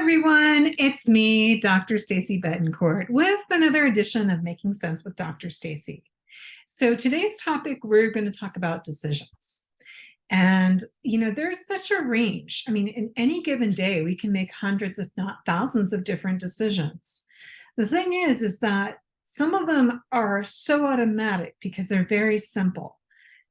everyone, it's me, Dr. Stacy Betancourt, with another edition of Making Sense with Dr. Stacy. So today's topic, we're going to talk about decisions. And, there's such a range. I mean, in any given day, we can make hundreds, if not thousands, of different decisions. The thing is that some of them are so automatic because they're very simple,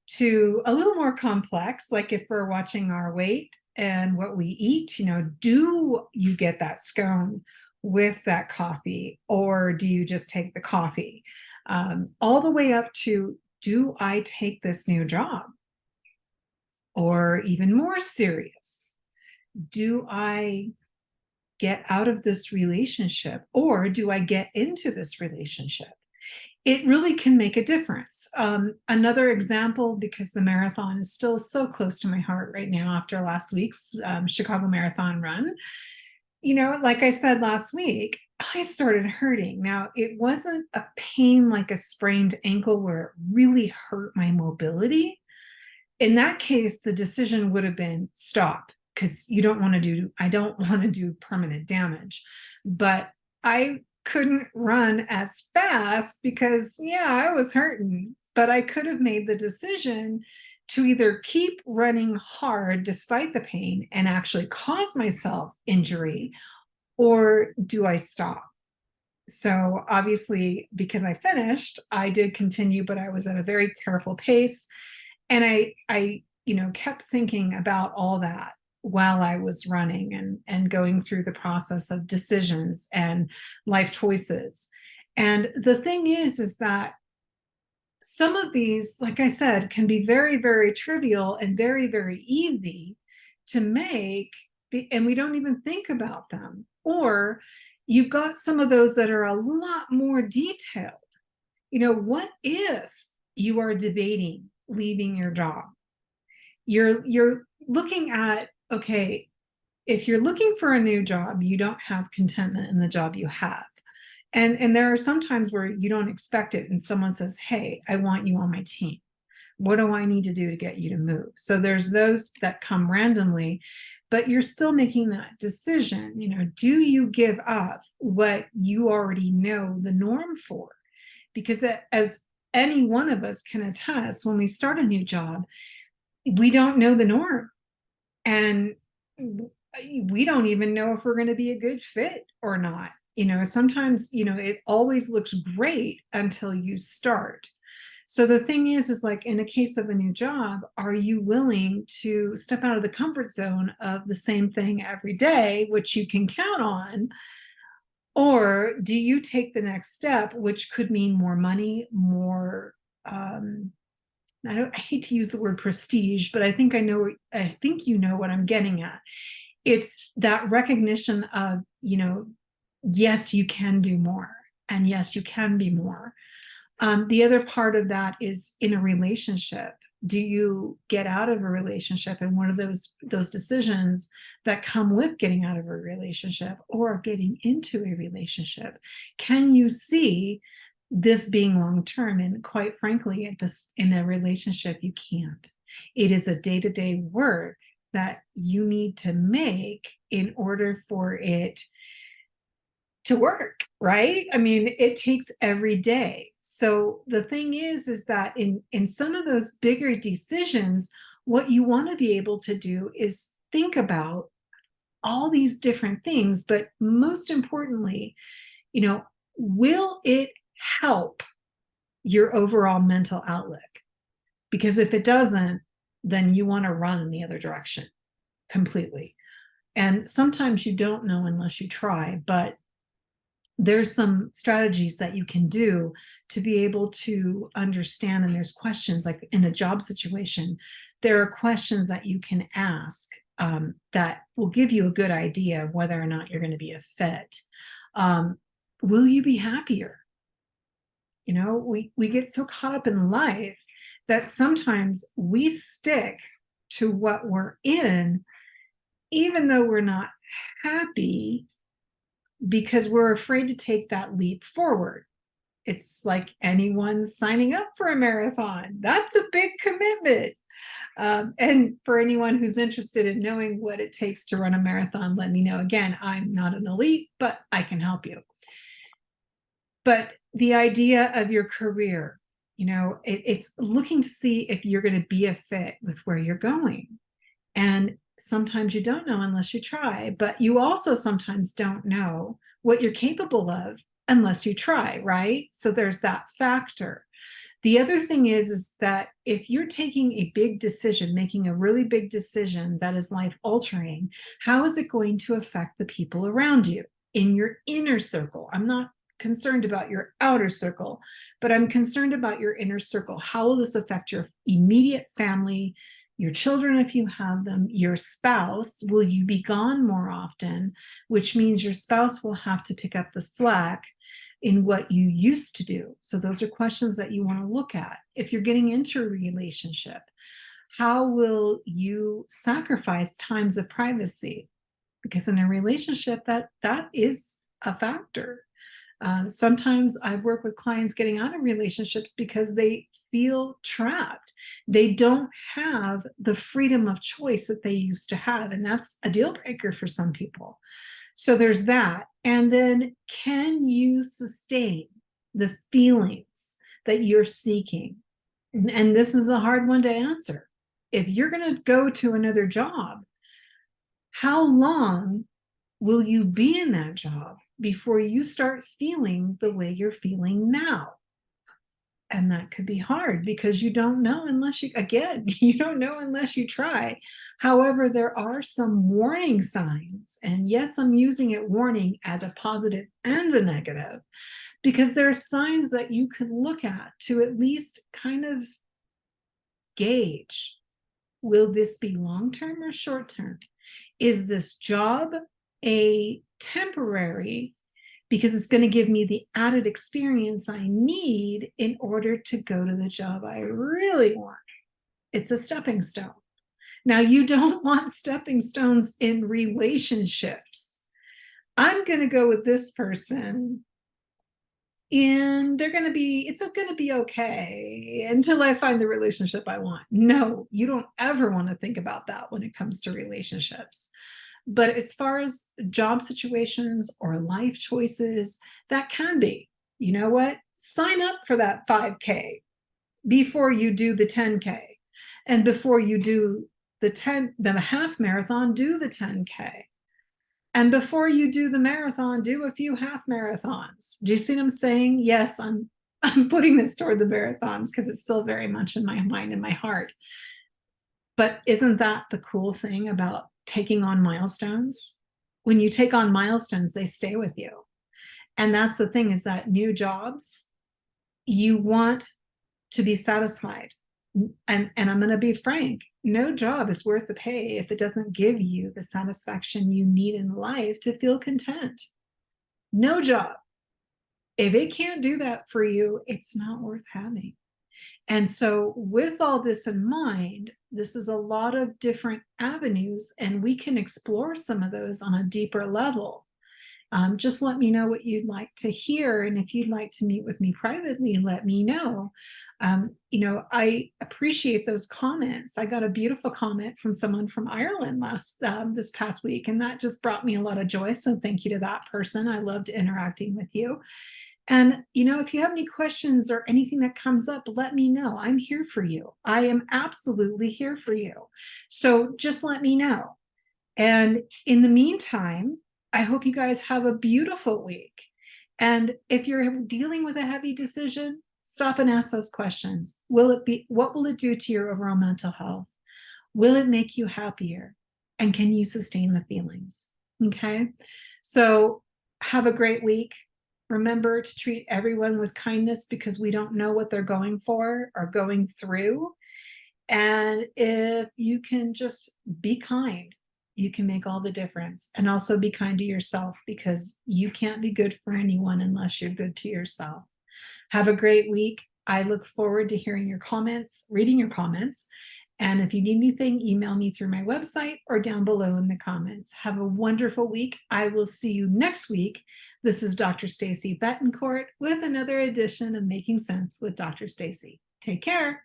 to a little more complex, like if we're watching our weight and what we eat, do you get that scone with that coffee, or do you just take the coffee? All the way up to, do I take this new job? Or even more serious, do I get out of this relationship, or do I get into this relationship? It really can make a difference. Another example, because the marathon is still so close to my heart right now after last week's Chicago Marathon run. Like I said last week, I started hurting. Now, it wasn't a pain like a sprained ankle where it really hurt my mobility. In that case, the decision would have been stop, because I don't want to do permanent damage. But I couldn't run as fast because, I was hurting. But I could have made the decision to either keep running hard despite the pain and actually cause myself injury, or do I stop? So obviously, because I finished, I did continue, but I was at a very careful pace. And I kept thinking about all that while I was running and going through the process of decisions and life choices. And the thing is that some of these, like I said, can be very, very trivial and very, very easy to make, and we don't even think about them. Or you've got some of those that are a lot more detailed. What if you are debating leaving your job? You're looking at, okay, if you're looking for a new job, you don't have contentment in the job you have. And there are some times where you don't expect it, and someone says, hey, I want you on my team. What do I need to do to get you to move? So there's those that come randomly, but you're still making that decision. Do you give up what you already know the norm for? Because as any one of us can attest, when we start a new job, we don't know the norm. And we don't even know if we're going to be a good fit or not. Sometimes, it always looks great until you start. So the thing is like in a case of a new job, are you willing to step out of the comfort zone of the same thing every day, which you can count on? Or do you take the next step, which could mean more money, more, I hate to use the word prestige, but I think you know what I'm getting at. It's that recognition of, yes, you can do more, and yes, you can be more. The other part of that is in a relationship. Do you get out of a relationship? And what are those decisions that come with getting out of a relationship or getting into a relationship? Can you see this being long-term? And quite frankly, in a relationship, you can't. It is a day-to-day work that you need to make in order for it to work, right? I mean, it takes every day. So the thing is that in some of those bigger decisions, what you want to be able to do is think about all these different things, but most importantly, will it help your overall mental outlook? Because if it doesn't, then you want to run in the other direction completely. And sometimes you don't know unless you try, but there's some strategies that you can do to be able to understand. And there's questions, like in a job situation, there are questions that you can ask that will give you a good idea of whether or not you're going to be a fit. Will you be happier? We get so caught up in life that sometimes we stick to what we're in, even though we're not happy, because we're afraid to take that leap forward. It's like anyone signing up for a marathon. That's a big commitment. And for anyone who's interested in knowing what it takes to run a marathon, let me know. Again, I'm not an elite, but I can help you. But the idea of your career, it's looking to see if you're going to be a fit with where you're going. And sometimes you don't know unless you try, but you also sometimes don't know what you're capable of unless you try, right? So there's that factor. The other thing is that if you're taking a big decision, making a really big decision that is life altering, how is it going to affect the people around you in your inner circle? I'm not concerned about your outer circle, but I'm concerned about your inner circle. How will this affect your immediate family, your children, if you have them, your spouse? Will you be gone more often, which means your spouse will have to pick up the slack in what you used to do? So those are questions that you want to look at. If you're getting into a relationship, how will you sacrifice times of privacy? Because in a relationship, that is a factor. Sometimes I work with clients getting out of relationships because they feel trapped. They don't have the freedom of choice that they used to have. And that's a deal breaker for some people. So there's that. And then, can you sustain the feelings that you're seeking? And this is a hard one to answer. If you're going to go to another job, how long will you be in that job before you start feeling the way you're feeling now? And that could be hard because you don't know unless you, again, you don't know unless you try. However, there are some warning signs. And yes, I'm using it warning as a positive and a negative, because there are signs that you can look at least kind of gauge, will this be long-term or short-term? Is this job a temporary, because it's going to give me the added experience I need in order to go to the job I really want? It's a stepping stone. Now, you don't want stepping stones in relationships. I'm going to go with this person and it's going to be okay until I find the relationship I want. No, you don't ever want to think about that when it comes to relationships. But as far as job situations or life choices, that can be. You know what? Sign up for that 5K before you do the 10K. And before you do the half marathon, do the 10K. And before you do the marathon, do a few half marathons. Do you see what I'm saying? Yes, I'm putting this toward the marathons because it's still very much in my mind and my heart. But isn't that the cool thing about taking on milestones? When you take on milestones, they stay with you. And that's the thing, is that new jobs, you want to be satisfied. And I'm going to be frank, no job is worth the pay if it doesn't give you the satisfaction you need in life to feel content. No job. If it can't do that for you, it's not worth having. And so with all this in mind, this is a lot of different avenues, and we can explore some of those on a deeper level. Just let me know what you'd like to hear. And if you'd like to meet with me privately, let me know. I appreciate those comments. I got a beautiful comment from someone from Ireland this past week, and that just brought me a lot of joy. So thank you to that person. I loved interacting with you. And, if you have any questions or anything that comes up, let me know. I'm here for you. I am absolutely here for you. So just let me know. And in the meantime, I hope you guys have a beautiful week. And if you're dealing with a heavy decision, stop and ask those questions. What will it do to your overall mental health? Will it make you happier? And can you sustain the feelings? Okay. So have a great week. Remember to treat everyone with kindness, because we don't know what they're going for or going through. And if you can just be kind, you can make all the difference. And also be kind to yourself, because you can't be good for anyone unless you're good to yourself. Have a great week. I look forward to hearing your comments, reading your comments. And if you need anything, email me through my website or down below in the comments. Have a wonderful week. I will see you next week. This is Dr. Stacy Betancourt with another edition of Making Sense with Dr. Stacy. Take care.